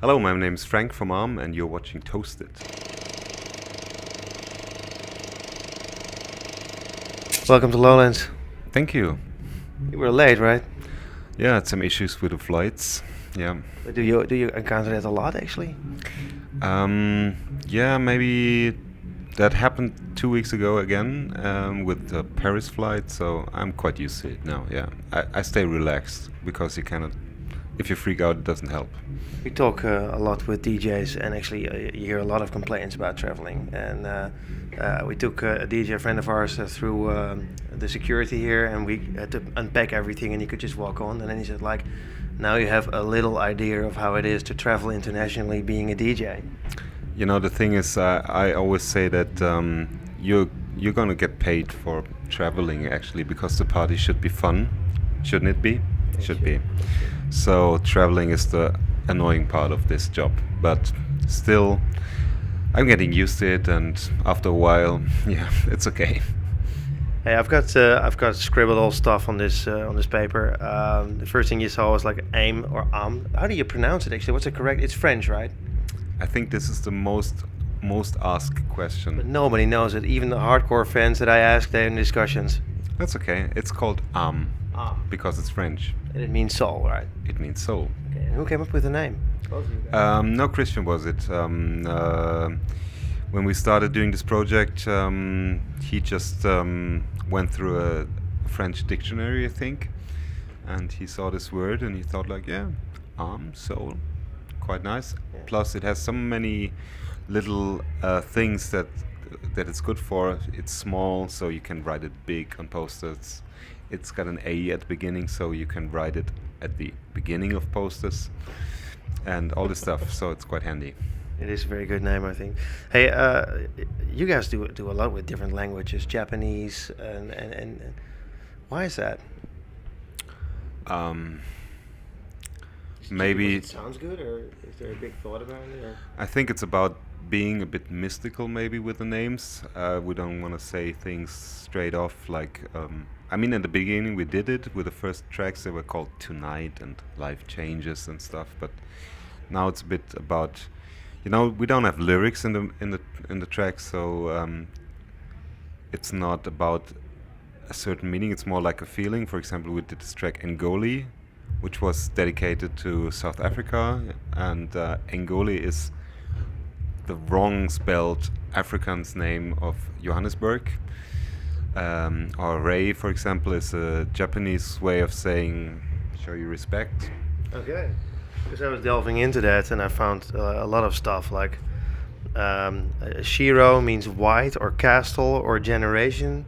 Hello, my name is Frank from Arm, and you're watching Toasted. Welcome to Lowlands. Thank you. You were late, right? Yeah, had some issues with the flights. Yeah. But do you encounter that a lot, actually? Yeah, maybe that happened 2 weeks ago again with the Paris flight, so I'm quite used to it now. Yeah, I stay relaxed because you cannot. If you freak out, it doesn't help. We talk a lot with DJs, and actually you hear a lot of complaints about traveling. And we took a DJ friend of ours through the security here, and we had to unpack everything, and he could just walk on. And then he said, like, now you have a little idea of how it is to travel internationally being a DJ. You know, the thing is, I always say that you're gonna get paid for traveling actually, because the party should be fun, shouldn't it be? It should be. So traveling is the annoying part of this job, but still, I'm getting used to it, and after a while, yeah, it's okay. Hey, I've got scribbled all stuff on this paper. The first thing you saw was like aim or am. How do you pronounce it actually? What's it correct? It's French, right? I think this is the most asked question. But nobody knows it. Even the hardcore fans that I ask, they're in discussions. That's okay. It's called because it's French. And it means soul, right? It means soul. Okay. And who came up with the name? Both of you guys. No, Christian was it. When we started doing this project, he just went through a French dictionary, I think, and he saw this word and he thought like, yeah, soul, quite nice. Yeah. Plus, it has so many little things that it's good for. It's small, so you can write it big on posters. It's got an A at the beginning, so you can write it at the beginning of posters and all this stuff. So it's quite handy. It is a very good name, I think. Hey, you guys do a lot with different languages, Japanese, and why is that? Maybe it sounds good, or is there a big thought about it? Or? I think it's about being a bit mystical, maybe, with the names. We don't want to say things straight off. Like, I mean, in the beginning we did it with the first tracks. They were called Tonight and Life Changes and stuff. But now it's a bit about, you know, we don't have lyrics in the tracks, so it's not about a certain meaning. It's more like a feeling. For example, we did this track Ngoli, which was dedicated to South Africa, and Ngoli is the wrong spelled Afrikaans name of Johannesburg. Or Ray, for example, is a Japanese way of saying show you respect. Okay. Because I was delving into that, and I found a lot of stuff like Shiro means white or castle or generation.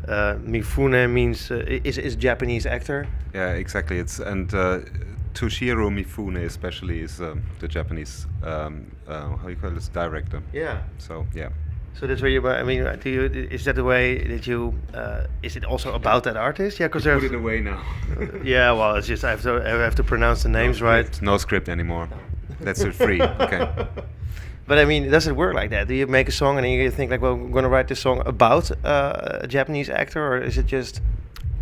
Mifune means is Japanese actor. Yeah, exactly. It's Toshiro Mifune especially is the Japanese how you call this, director. Yeah. So yeah. So that's where you. I mean, is that the way that you? Is it also about that artist? Yeah, because Put it away now. Yeah, well, it's just I have to pronounce the names right. No script anymore. That's it free. Okay. But I mean, does it work like that? Do you make a song and then you think like, well, we're going to write this song about a Japanese actor, or is it just?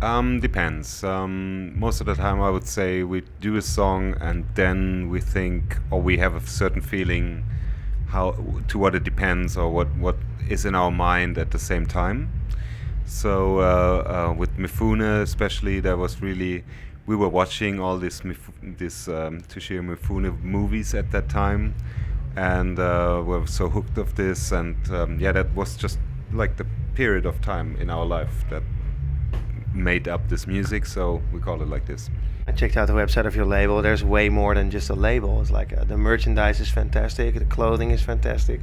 Depends. Most of the time, I would say we do a song and then we think, or we have a certain feeling, to what it depends, or what is in our mind at the same time. So with Mifune especially, there was really, we were watching all this Toshiro Mifune movies at that time, and we were so hooked of this, and yeah, that was just like the period of time in our life that made up this music, so we call it like this. I checked out the website of your label. There's way more than just a label. It's like the merchandise is fantastic, the clothing is fantastic.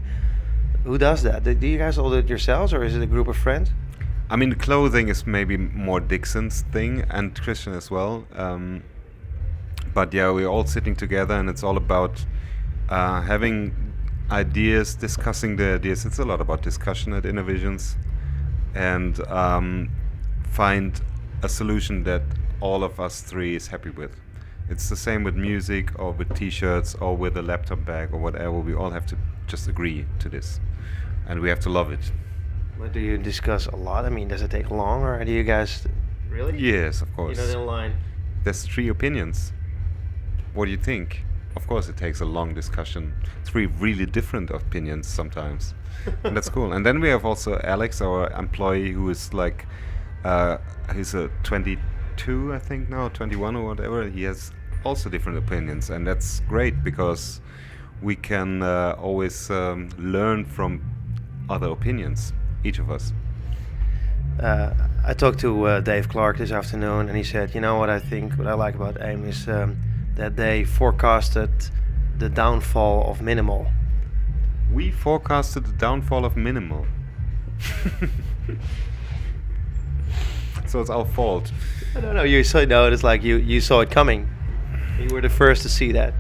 Who does that? Do you guys all do it yourselves, or is it a group of friends? I mean, the clothing is maybe more Dixon's thing, and Christian as well. But yeah, we're all sitting together, and it's all about having ideas, discussing the ideas. It's a lot about discussion at Innovisions, and find a solution that all of us three is happy with. It's the same with music, or with t-shirts, or with a laptop bag, or whatever. We all have to just agree to this, and we have to love it. But do you discuss a lot? I mean, does it take long, or do you guys really? Yes, of course. You're not in line. There's 3 opinions. What do you think? of course it takes a long discussion, three really different opinions sometimes, and that's cool. And then we have also Alex, our employee, who is like he's a 22 I think now, 21 or whatever. He has also different opinions, and that's great because we can always learn from other opinions, each of us. I talked to Dave Clark this afternoon, and he said, you know what I like about AIM is that they forecasted the downfall of minimal. We forecasted the downfall of minimal. So it's our fault. I don't know. You saw no. It's like you saw it coming. You were the first to see that.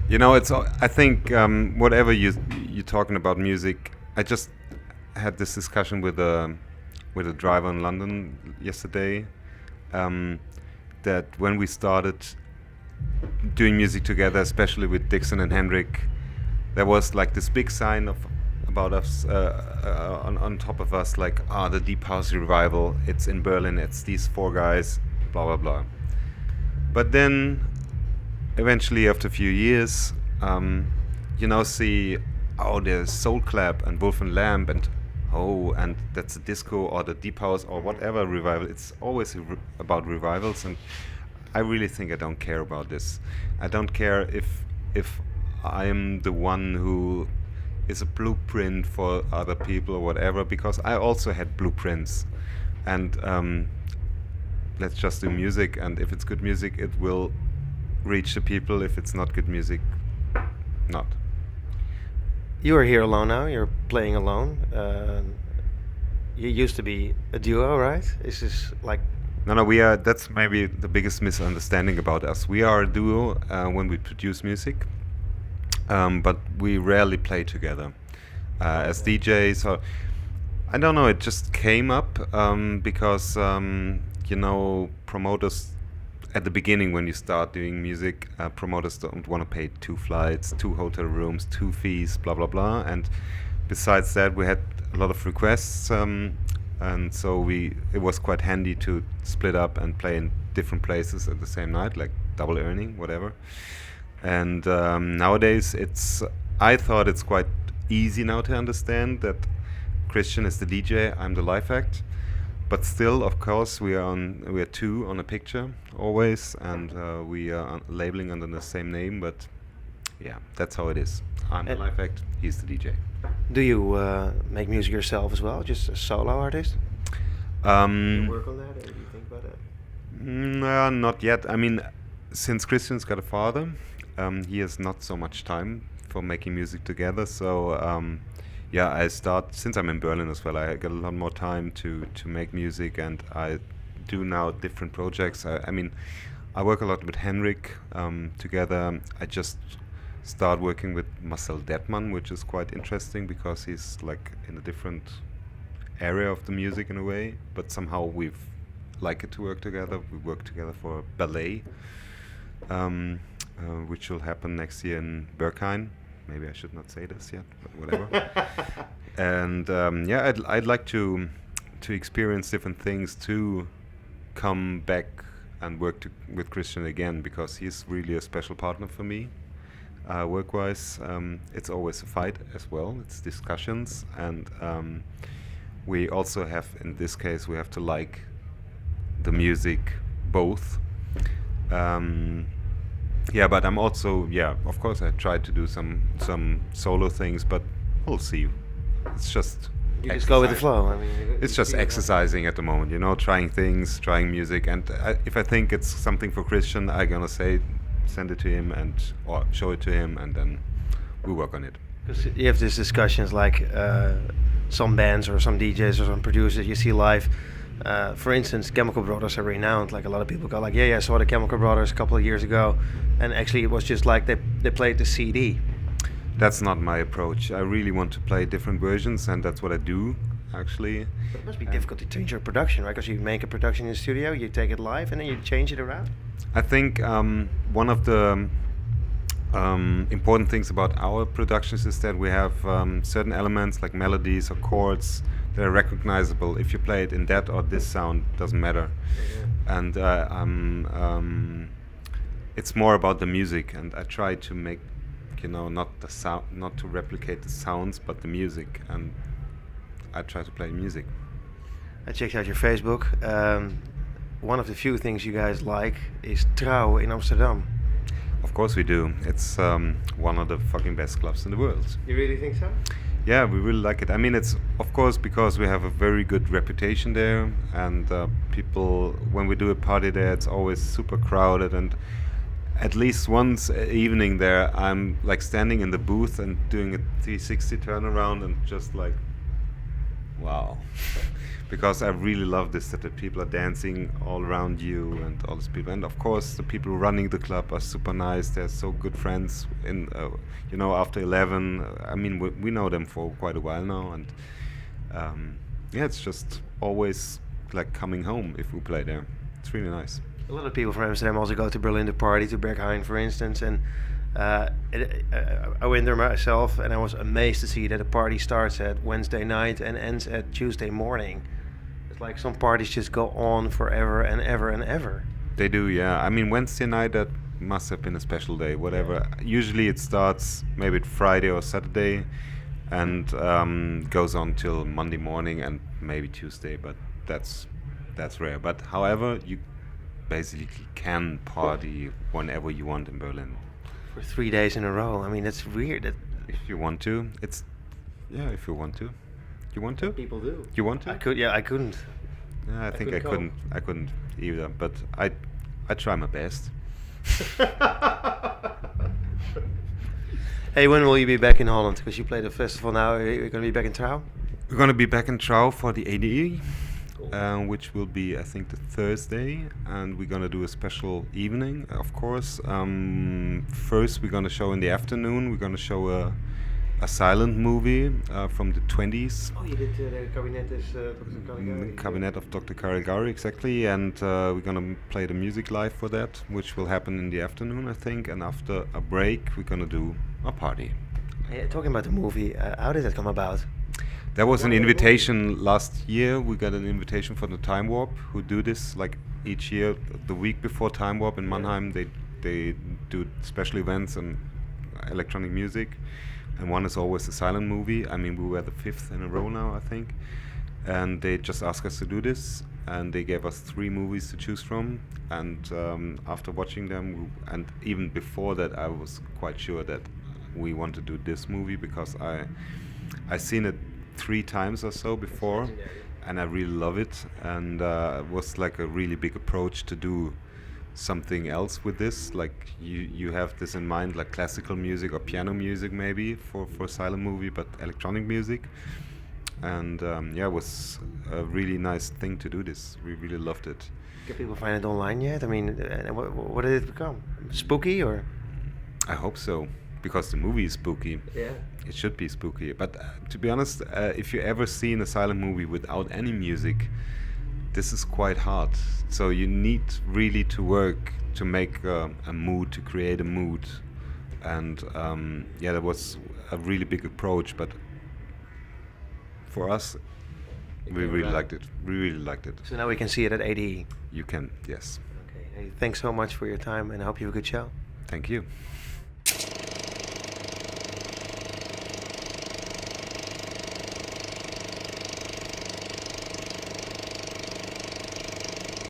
You know, I think whatever you're talking about music. I just had this discussion with a driver in London yesterday. That when we started doing music together, especially with Dixon and Hendrik, there was like this big sign about us on top of us, like the Deep House Revival. It's in Berlin. It's these four guys. Blah blah blah. But then, eventually, after a few years, you now see, there's Soul Clap and Wolf and Lamb and that's a disco or the Deep House or whatever revival. It's always about revivals, and I really think I don't care about this. I don't care if I am the one who is a blueprint for other people or whatever, because I also had blueprints, and let's just do music, and if it's good music it will reach the people. If it's not good music, not. You are here alone now. You're playing alone. You used to be a duo, right? Is this like? No, we are. That's maybe the biggest misunderstanding about us. We are a duo when we produce music, but we rarely play together as DJs. Or I don't know. It just came up because promoters. At the beginning, when you start doing music, promoters don't want to pay 2 flights, 2 hotel rooms, 2 fees, blah blah blah. And besides that, we had a lot of requests, and so it was quite handy to split up and play in different places at the same night, like double earning, whatever. And nowadays, I thought it's quite easy now to understand that Christian is the DJ, I'm the live act. But still, of course, we are 2 on a picture always, and we are labeling under the same name. But yeah, that's how it is. I'm the live act. He's the DJ. Do you make music yourself as well, just a solo artist? Do you work on that, or do you think about that? No, not yet. I mean, since Christian's got a father, he has not so much time for making music together. So. I start, since I'm in Berlin as well, I get a lot more time to make music, and I do now different projects. I work a lot with Henrik together. I just start working with Marcel Detman, which is quite interesting because he's like in a different area of the music in a way, but somehow we've like it to work together. We work together for a ballet, which will happen next year in Berghain. Maybe I should not say this yet, but whatever. And I'd like to experience different things, to come back and work with Christian again, because he's really a special partner for me. Work-wise, it's always a fight as well. It's discussions, and we also have, in this case, we have to like the music both. But I'm also, of course I tried to do some solo things, but we'll see. It's just you just go with the flow. It's just exercising at the moment, trying things, trying music, and if I think it's something for Christian, I'm gonna send it to him or show it to him, and then we work on it. Because you have these discussions like some bands or some DJs or some producers you see live. For instance, Chemical Brothers are renowned. Like a lot of people go like, I saw the Chemical Brothers a couple of years ago, and actually it was just like they played the CD. That's not my approach. I really want to play different versions, and that's what I do, actually. But it must be difficult to change your production, right? Because you make a production in the studio, you take it live, and then you change it around. I think one of the important things about our productions is that we have certain elements like melodies or chords that are recognizable. If you play it in that or this sound, doesn't matter. And it's more about the music, and I try to make, not the sound, not to replicate the sounds, but the music, and I try to play music. I checked out your Facebook. One of the few things you guys like is Trouw in Amsterdam. Of course we do. It's one of the fucking best clubs in the world. You really think so? Yeah, we really like it. I mean, it's of course because we have a very good reputation there, and people, when we do a party there, it's always super crowded. And at least once evening there, I'm like standing in the booth and doing a 360 turnaround and just like, wow. Because I really love this, that the people are dancing all around you and all these people. And of course, the people running the club are super nice. They're so good friends. After 11, I mean, we know them for quite a while now. And yeah, it's just always like coming home if we play there. It's really nice. A lot of people from Amsterdam also go to Berlin to party, to Berghain, for instance. And I went there myself, and I was amazed to see that the party starts at Wednesday night and ends at Tuesday morning. It's like some parties just go on forever and ever and ever. They do, yeah. I mean, Wednesday night, that must have been a special day, whatever. Usually it starts maybe Friday or Saturday and goes on till Monday morning and maybe Tuesday, but that's rare. But however, you basically can party whenever you want in Berlin. For 3 days in a row. I mean, that's weird. If you want to, if you want to. You want to? People do. You want to? I could. Yeah, I couldn't. Yeah, I think I couldn't. I couldn't either. But I try my best. Hey, when will you be back in Holland? Because you play the festival now. You're going to be back in Trouw? We're going to be back in Trouw for the ADE, Cool. which will be, I think, the Thursday, and we're going to do a special evening, of course. First, we're going to show in the afternoon. We're going to show a silent movie from the 20s. Oh, you did the Cabinet is Dr. Caligari. Cabinet of Dr. Caligari, exactly, and we're gonna play the music live for that, which will happen in the afternoon, I think, and after a break, we're gonna do a party. Talking about the movie, how did that come about? There was an invitation last year. We got an invitation from the Time Warp, who do this like each year. The week before Time Warp in Mannheim, they do special events and electronic music. And one is always a silent movie. I mean, we were the 5th in a row now, I think. And they just asked us to do this. And they gave us 3 movies to choose from. And after watching them, and even before that, I was quite sure that we want to do this movie because I seen it 3 times or so before. And I really love it. And it was like a really big approach to do something else with this, like you have this in mind, like classical music or piano music maybe for a silent movie, but electronic music. And it was a really nice thing to do this. We really loved it. Can people find it online yet? I mean, what did it become? Spooky or? I hope so, because the movie is spooky. Yeah. It should be spooky. But to be honest, if you ever seen a silent movie without any music, this is quite hard. So you need really to work to make a mood, to create a mood. And that was a really big approach. But for us, we really liked it. We really liked it. So now we can see it at ADE. You can, yes. Okay. Hey, thanks so much for your time, and I hope you have a good show. Thank you.